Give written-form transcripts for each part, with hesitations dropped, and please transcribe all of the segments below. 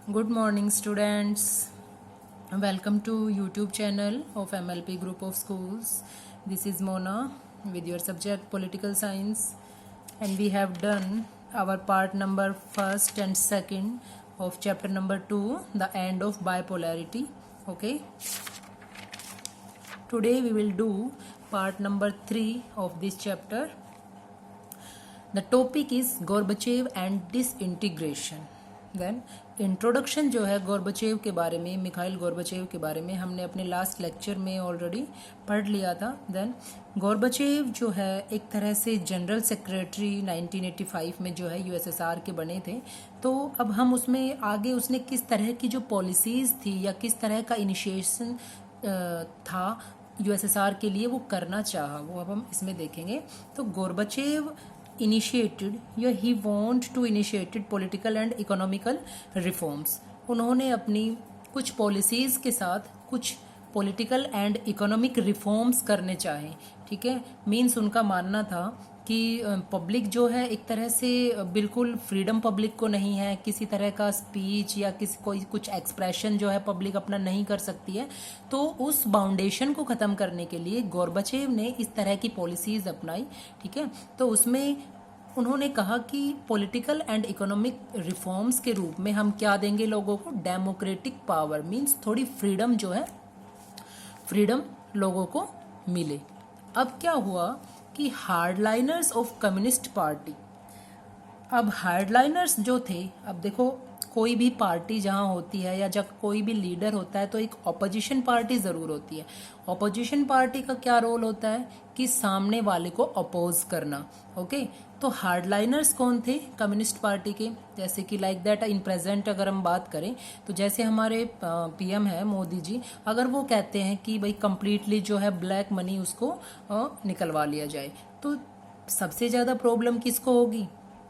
Good morning, students. Welcome to YouTube channel of MLP Group of Schools. This is Mona with your subject Political Science, and we have done our part number first and second of chapter number 2, the end of bipolarity. Okay. Today we will do part number 3 of this chapter. The topic is Gorbachev and disintegration. Then introduction जो है Gorbachev के बारे में, Mikhail Gorbachev के बारे में हमने अपने लास्ट लेक्चर में ऑलरेडी पढ़ लिया था. देन गोर्बाचेव जो है एक तरह से जनरल सेक्रेटरी 1985 में जो है यूएसएसआर के बने थे. तो अब हम उसमें आगे उसने किस तरह की जो पॉलिसीज़ थी या किस तरह का इनिशिएशन था यूएसएसआर के लिए वो करना चाहा, वो अब हम इसमें देखेंगे. तो Gorbachev he want to initiated political and economical reforms. उन्होंने अपनी कुछ पॉलिसीज़ के साथ कुछ पॉलिटिकल एंड इकोनॉमिक रिफॉर्म्स करने चाहे. ठीक है, मीन्स उनका मानना था कि पब्लिक जो है एक तरह से बिल्कुल फ्रीडम पब्लिक को नहीं है, किसी तरह का स्पीच या किसी कोई कुछ एक्सप्रेशन जो है पब्लिक अपना नहीं कर सकती है. तो उस बाउंडेशन को ख़त्म करने के लिए गोर्बाचेव ने इस तरह की पॉलिसीज़ अपनाई. ठीक है, तो उसमें उन्होंने कहा कि पॉलिटिकल एंड इकोनॉमिक रिफॉर्म्स के रूप में हम क्या देंगे लोगों को, डेमोक्रेटिक पावर, मीन्स थोड़ी फ्रीडम जो है, फ्रीडम लोगों को मिले. अब क्या हुआ कि हार्डलाइनर्स ऑफ कम्युनिस्ट पार्टी, अब हार्डलाइनर्स जो थे, अब देखो कोई भी पार्टी जहाँ होती है या जब कोई भी लीडर होता है तो एक ऑपोजिशन पार्टी ज़रूर होती है. ऑपोजिशन पार्टी का क्या रोल होता है कि सामने वाले को अपोज करना. ओके, तो हार्डलाइनर्स कौन थे कम्युनिस्ट पार्टी के, जैसे कि लाइक दैट इन प्रेजेंट अगर हम बात करें तो जैसे हमारे पीएम है मोदी जी, अगर वो कहते हैं कि भाई कंप्लीटली जो है ब्लैक मनी उसको निकलवा लिया जाए, तो सबसे ज़्यादा प्रॉब्लम किसको होगी,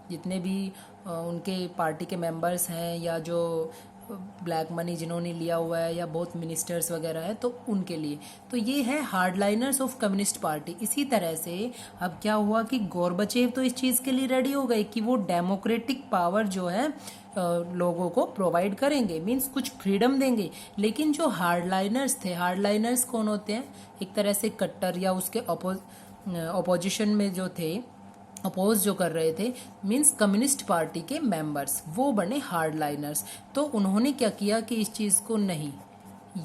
जितने भी उनके पार्टी के मेंबर्स हैं या जो ब्लैक मनी जिन्होंने लिया हुआ है या बहुत मिनिस्टर्स वगैरह है, तो उनके लिए. तो ये है हार्डलाइनर्स ऑफ कम्युनिस्ट पार्टी. इसी तरह से अब क्या हुआ कि गोर्बाचेव तो इस चीज़ के लिए रेडी हो गए कि वो डेमोक्रेटिक पावर जो है लोगों को प्रोवाइड करेंगे, मीन्स कुछ फ्रीडम देंगे. लेकिन जो हार्डलाइनर्स थे, हार्डलाइनर्स कौन होते हैं, एक तरह से कट्टर या उसके अपोजिशन में जो थे, अपोज जो कर रहे थे, मीन्स कम्युनिस्ट पार्टी के मेंबर्स, वो बने हार्डलाइनर्स. तो उन्होंने क्या किया कि इस चीज़ को नहीं,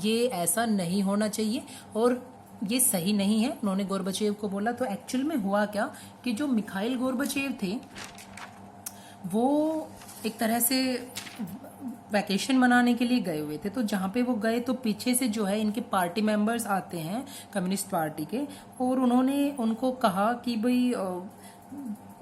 ये ऐसा नहीं होना चाहिए और ये सही नहीं है, उन्होंने गोर्बाचेव को बोला. तो एक्चुअल में हुआ क्या कि जो मिखाइल गोर्बाचेव थे वो एक तरह से वैकेशन मनाने के लिए गए हुए थे. तो जहाँ पे वो गए तो पीछे से जो है इनके पार्टी मेंबर्स आते हैं कम्युनिस्ट पार्टी के, और उन्होंने उनको कहा कि भाई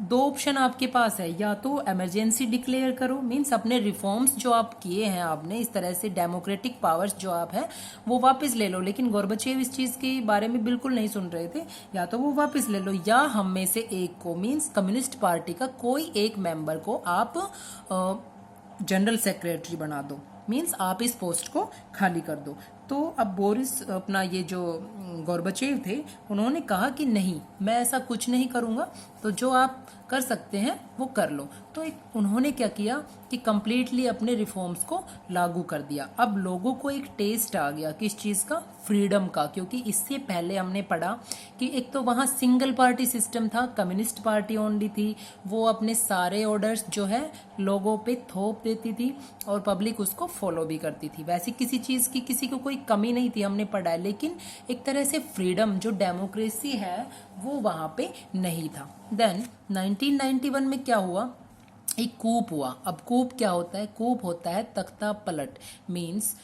दो ऑप्शन आपके पास है, या तो इमरजेंसी डिक्लेयर करो, मीन्स अपने रिफॉर्म्स जो आप किए हैं, आपने इस तरह से डेमोक्रेटिक पावर्स जो आप है वो वापस ले लो. लेकिन गोर्बाचेव इस चीज़ के बारे में बिल्कुल नहीं सुन रहे थे. या तो वो वापस ले लो या हम में से एक को, मीन्स कम्युनिस्ट पार्टी का कोई एक मेंबर को आप जनरल सेक्रेटरी बना दो, मीन्स आप इस पोस्ट को खाली कर दो. तो अब बोरिस अपना ये जो गोर्बाचेव थे उन्होंने कहा कि नहीं, मैं ऐसा कुछ नहीं करूँगा, तो जो आप कर सकते हैं वो कर लो. तो एक उन्होंने क्या किया कि कम्प्लीटली अपने रिफॉर्म्स को लागू कर दिया. अब लोगों को एक टेस्ट आ गया किस चीज़ का, फ्रीडम का. क्योंकि इससे पहले हमने पढ़ा कि एक तो वहाँ सिंगल पार्टी सिस्टम था, कम्युनिस्ट पार्टी ओनली थी, वो अपने सारे ऑर्डर्स जो है लोगों पे थोप देती थी और पब्लिक उसको फॉलो भी करती थी. वैसे किसी चीज़ की किसी को कोई कमी नहीं थी, हमने पढ़ा है. लेकिन एक तरह से फ्रीडम जो डेमोक्रेसी है वो वहाँ पे नहीं था. देन 1991 में क्या हुआ, एक कूप हुआ. अब कूप क्या होता है, कूप होता है तख्ता पलट, मीन्स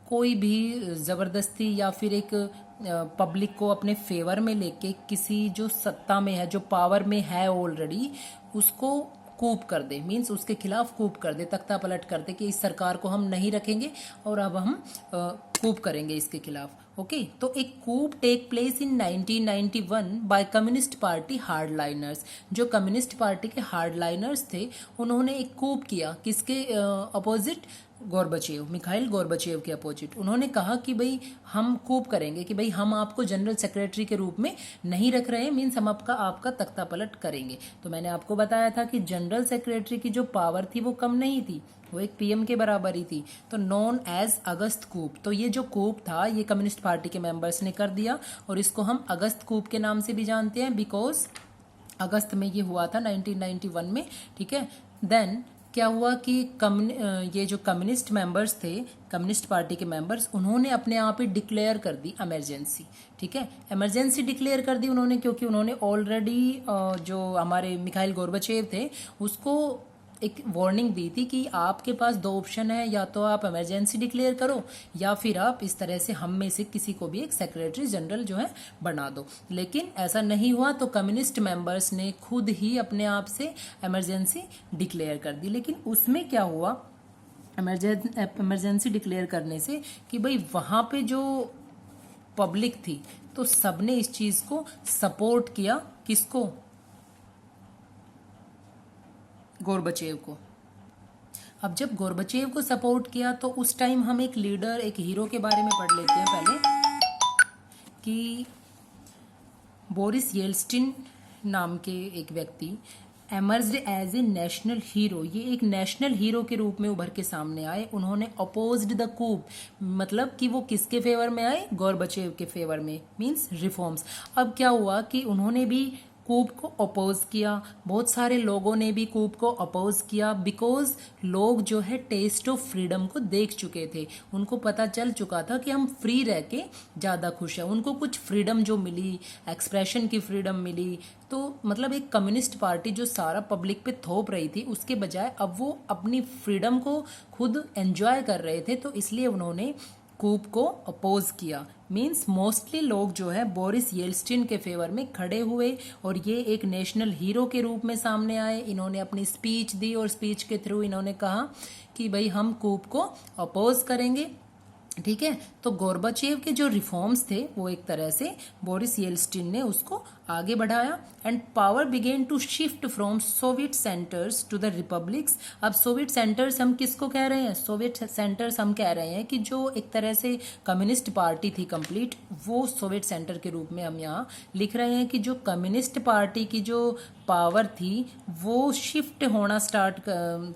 कोई भी ज़बरदस्ती या फिर एक पब्लिक को अपने फेवर में लेके किसी जो सत्ता में है, जो पावर में है ऑलरेडी, उसको कूप कर दे, मीन्स उसके खिलाफ कूप कर दे, तख्ता पलट कर दे कि इस सरकार को हम नहीं रखेंगे और अब हम कूप करेंगे इसके खिलाफ. ओके, तो एक coup take place in 1991 by communist party hardliners. जो कम्युनिस्ट पार्टी के हार्डलाइनर्स थे उन्होंने एक कूप किया, किसके अपोजिट, गोर्बाचेव, मिखाइल गोर्बाचेव के अपोजिट. उन्होंने कहा कि भाई हम कूप करेंगे, कि भाई हम आपको जनरल सेक्रेटरी के रूप में नहीं रख रहे हैं, मीन्स हम आपका तख्ता पलट करेंगे. तो मैंने आपको बताया था कि जनरल सेक्रेटरी की जो पावर थी वो कम नहीं थी, वो एक पीएम के बराबर ही थी, तो नॉन एज अगस्त कूप। तो ये जो कूप था ये कम्युनिस्ट पार्टी के मेंबर्स ने कर दिया और इसको हम अगस्त कूप के नाम से भी जानते हैं, बिकॉज अगस्त में ये हुआ था 1991 में, ठीक है। देन क्या हुआ कि ये जो कम्युनिस्ट मेंबर्स थे, कम्युनिस्ट पार्टी के मेंबर्स, उन्होंने अपने आप ही डिक्लेयर कर दी इमरजेंसी, ठीक है। इमरजेंसी डिक्लेयर कर दी उन्होंने, क्योंकि उन्होंने ऑलरेडी जो हमारे मिखाइल गोर्बाचेव थे उसको एक वार्निंग दी थी कि आपके पास दो ऑप्शन है, या तो आप इमरजेंसी डिक्लेयर करो या फिर आप इस तरह से हम में से किसी को भी एक सेक्रेटरी जनरल जो है बना दो। लेकिन ऐसा नहीं हुआ, तो कम्युनिस्ट मेंबर्स ने खुद ही अपने आप से इमरजेंसी डिक्लेयर कर दी। लेकिन उसमें क्या हुआ इमरजेंसी डिक्लेयर करने से कि भाई वहां पे जो पब्लिक थी तो सबने इस चीज को सपोर्ट किया, किसको? गोर्बाचेव को। अब जब गोर्बाचेव को सपोर्ट किया तो उस टाइम हम एक लीडर, एक हीरो के बारे में पढ़ लेते हैं पहले, कि बोरिस येल्स्टिन नाम के एक व्यक्ति emerged as a national hero. ये एक नेशनल हीरो के रूप में उभर के सामने आए। उन्होंने अपोज्ड द कूप, मतलब कि वो किसके फेवर में आए? गोर्बाचेव के फेवर में, मींस रिफॉर्म्स। अब क्या हुआ कि उन्होंने भी कूप को अपोज किया, बहुत सारे लोगों ने भी कूप को अपोज किया, बिकॉज लोग जो है टेस्ट ऑफ फ्रीडम को देख चुके थे। उनको पता चल चुका था कि हम फ्री रह के ज़्यादा खुश हैं। उनको कुछ फ्रीडम जो मिली, एक्सप्रेशन की फ्रीडम मिली, तो मतलब एक कम्युनिस्ट पार्टी जो सारा पब्लिक पे थोप रही थी, उसके बजाय अब वो अपनी फ्रीडम को खुद एंजॉय कर रहे थे, तो इसलिए उन्होंने कूप को अपोज किया। मींस मोस्टली लोग जो है बोरिस येल्स्टिन के फेवर में खड़े हुए और ये एक नेशनल हीरो के रूप में सामने आए। इन्होंने अपनी स्पीच दी और स्पीच के थ्रू इन्होंने कहा कि भाई हम कूप को अपोज करेंगे, ठीक है। तो गोर्बाचेव के जो रिफॉर्म्स थे वो एक तरह से बोरिस येल्स्टिन ने उसको आगे बढ़ाया, and power began to shift from Soviet centres to the republics. अब सोवियत सेंटर्स हम किसको कह रहे हैं? सोवियत सेंटर्स हम कह रहे हैं कि जो एक तरह से कम्युनिस्ट पार्टी थी कंप्लीट, वो सोवियत सेंटर के रूप में हम यहाँ लिख रहे हैं कि जो कम्युनिस्ट पार्टी की जो पावर थी वो शिफ्ट होना स्टार्ट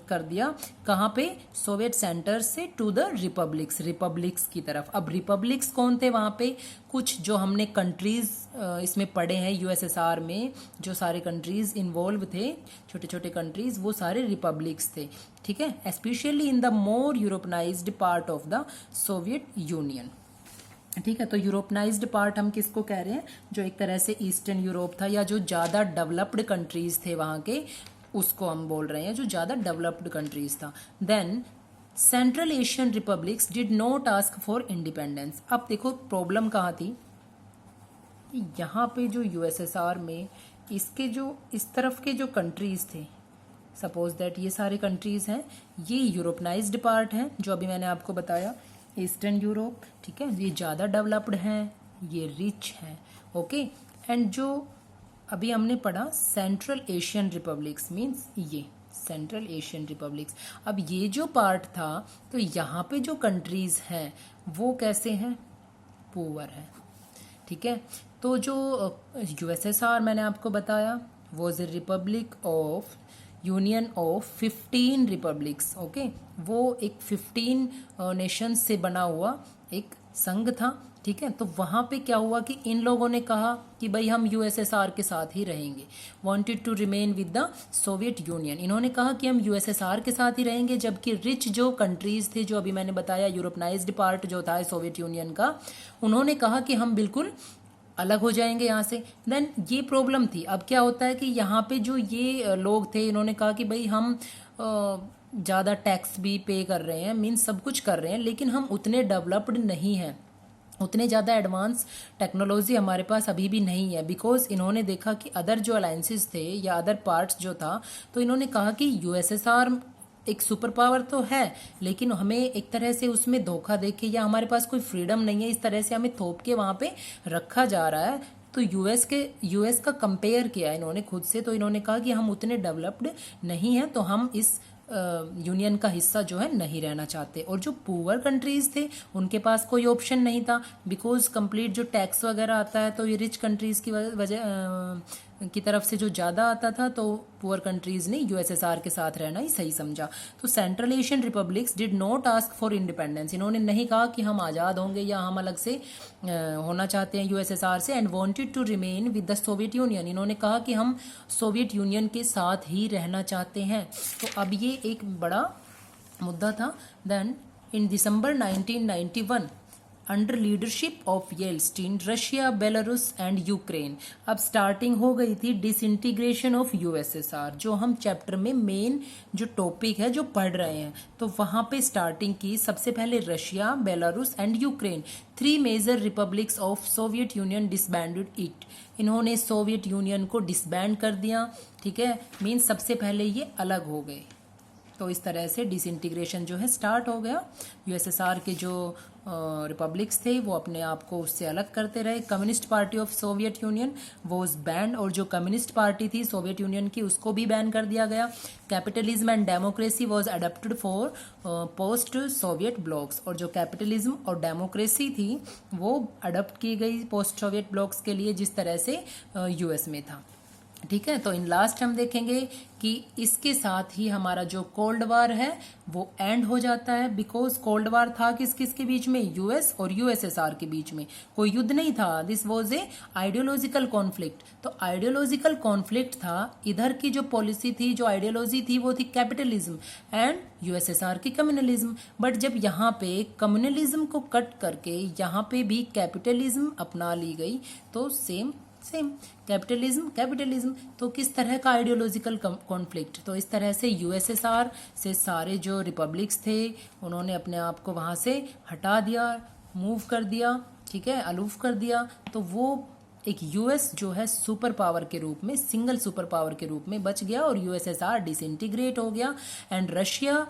कर दिया। कहाँ पे? सोवियत सेंटर्स से टू द रिपब्लिक्स की तरफ। अब रिपब्लिक्स कौन थे वहाँ पे? कुछ जो हमने कंट्रीज इसमें पढ़े हैं, यूएसएसआर में जो सारे कंट्रीज इन्वॉल्व थे, छोटे छोटे कंट्रीज, वो सारे रिपब्लिक्स थे, ठीक है। Specially in the more Europeanised part of the Soviet Union, ठीक है। तो यूरोपनाइज्ड पार्ट हम किसको कह रहे हैं? जो एक तरह से ईस्टर्न यूरोप था, या जो ज़्यादा डेवलप्ड कंट्रीज थे वहाँ के, उसको हम बोल रहे हैं जो ज़्यादा डेवलप्ड कंट्रीज था। Then Central Asian republics did not ask for independence. अब देखो प्रॉब्लम कहाँ थी, यहाँ पे जो यूएसएसआर में इसके जो इस तरफ के जो कंट्रीज थे, सपोज दैट ये सारे कंट्रीज हैं, ये यूरोपनाइज्ड पार्ट हैं जो अभी मैंने आपको बताया, ईस्टर्न यूरोप, ठीक है, ये ज़्यादा डेवलप्ड हैं, ये रिच हैं, ओके। एंड जो अभी हमने पढ़ा सेंट्रल एशियन रिपब्लिक्स, मीन्स ये सेंट्रल एशियन रिपब्लिक्स। अब ये जो पार्ट था, तो यहाँ पे जो कंट्रीज हैं वो कैसे हैं? पुअर है, ठीक है। तो जो यूएसएसआर मैंने आपको बताया was a Republic of union of 15 republics, okay. वो एक 15 नेशंस से बना हुआ एक संघ था, ठीक है। तो वहाँ पे क्या हुआ कि इन लोगों ने कहा कि भाई हम यूएसएसआर के साथ ही रहेंगे, wanted to remain with the Soviet Union. इन्होंने कहा कि हम यूएसएसआर के साथ ही रहेंगे, जबकि रिच जो कंट्रीज थे, जो अभी मैंने बताया यूरोपनाइज्ड पार्ट जो था सोवियत यूनियन का, उन्होंने कहा कि हम बिल्कुल अलग हो जाएंगे यहाँ से। देन ये प्रॉब्लम थी। अब क्या होता है कि यहाँ पे जो ये लोग थे, इन्होंने कहा कि भाई हम ज़्यादा टैक्स भी पे कर रहे हैं, मीन्स सब कुछ कर रहे हैं, लेकिन हम उतने डेवलप्ड नहीं हैं, उतने ज़्यादा एडवांस टेक्नोलॉजी हमारे पास अभी भी नहीं है। बिकॉज इन्होंने देखा कि अदर जो अलायंसेस थे या अदर पार्ट्स जो था, तो इन्होंने कहा कि यूएसएसआर एक सुपर पावर तो है, लेकिन हमें एक तरह से उसमें धोखा देके या हमारे पास कोई फ्रीडम नहीं है, इस तरह से हमें थोप के वहाँ पे रखा जा रहा है। तो यूएस का कंपेयर किया इन्होंने खुद से, तो इन्होंने कहा कि हम उतने डेवलप्ड नहीं हैं, तो हम इस यूनियन का हिस्सा जो है नहीं रहना चाहते। और जो पुअर कंट्रीज थे उनके पास कोई ऑप्शन नहीं था, बिकॉज कंप्लीट जो टैक्स वगैरह आता है, तो ये रिच कंट्रीज की वजह की तरफ से जो ज़्यादा आता था तो पुअर कंट्रीज़ ने यूएसएसआर के साथ रहना ही सही समझा। तो central Asian republics did not ask for independence, इन्होंने नहीं कहा कि हम आज़ाद होंगे या हम अलग से होना चाहते हैं यूएसएसआर से, and wanted to remain with the Soviet Union, इन्होंने कहा कि हम सोवियत यूनियन के साथ ही रहना चाहते हैं। तो अब ये एक बड़ा मुद्दा था। Then in December 1991 under leadership of Yeltsin, Russia, Belarus and Ukraine, अब स्टार्टिंग हो गई थी डिसइंटीग्रेशन ऑफ यूएसएसआर, जो हम चैप्टर में मेन जो टॉपिक है जो पढ़ रहे हैं, तो वहां पे स्टार्टिंग की सबसे पहले Russia, Belarus and Ukraine, 3 major republics of Soviet Union disbanded it, इन्होंने सोवियत यूनियन को डिसबैंड कर दिया, ठीक है, मीन सबसे पहले ये अलग हो गए। तो इस तरह से डिसइंटीग्रेशन जो है स्टार्ट हो गया। यूएसएसआर के जो रिपब्लिक्स थे वो अपने आप को उससे अलग करते रहे। Communist party of Soviet union was banned, और जो कम्युनिस्ट पार्टी थी सोवियत यूनियन की उसको भी बैन कर दिया गया। Capitalism and democracy was adopted for post Soviet blocks, और जो कैपिटलिज्म और डेमोक्रेसी थी वो अडॉप्ट की गई पोस्ट सोवियत ब्लॉक्स के लिए, जिस तरह से यूएस में था, ठीक है। तो इन लास्ट हम देखेंगे कि इसके साथ ही हमारा जो कोल्ड वार है वो एंड हो जाता है, बिकॉज कोल्ड वार था किस किस के बीच में, यूएस और यूएसएसआर के बीच में, कोई युद्ध नहीं था। This was a ideological conflict, तो आइडियोलॉजिकल कॉन्फ्लिक्ट था। इधर की जो पॉलिसी थी, जो आइडियोलॉजी थी, वो थी कैपिटलिज्म, एंड यूएसएसआर की कम्युनलिज्म। बट जब यहाँ पे कम्युनलिज्म को कट करके यहाँ पे भी कैपिटलिज्म अपना ली गई, तो सेम कैपिटलिज्म, तो किस तरह का आइडियोलॉजिकल कॉन्फ्लिक्ट, तो इस तरह से यूएसएसआर से सारे जो रिपब्लिक्स थे उन्होंने अपने आप को वहां से हटा दिया, मूव कर दिया, ठीक है, अलूफ कर दिया। तो वो एक यूएस जो है सुपर पावर के रूप में, सिंगल सुपर पावर के रूप में बच गया, और यूएसएसआर डिसइंटीग्रेट हो गया, and Russia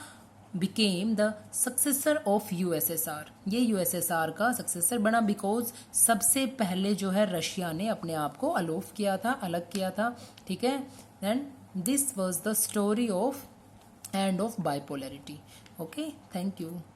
became the successor of USSR, ये USSR का सक्सेसर बना, बिकॉज सबसे पहले जो है रशिया ने अपने आप को अलॉफ किया था, अलग किया था, ठीक है। Then this was the story of end of bipolarity. Okay, thank you.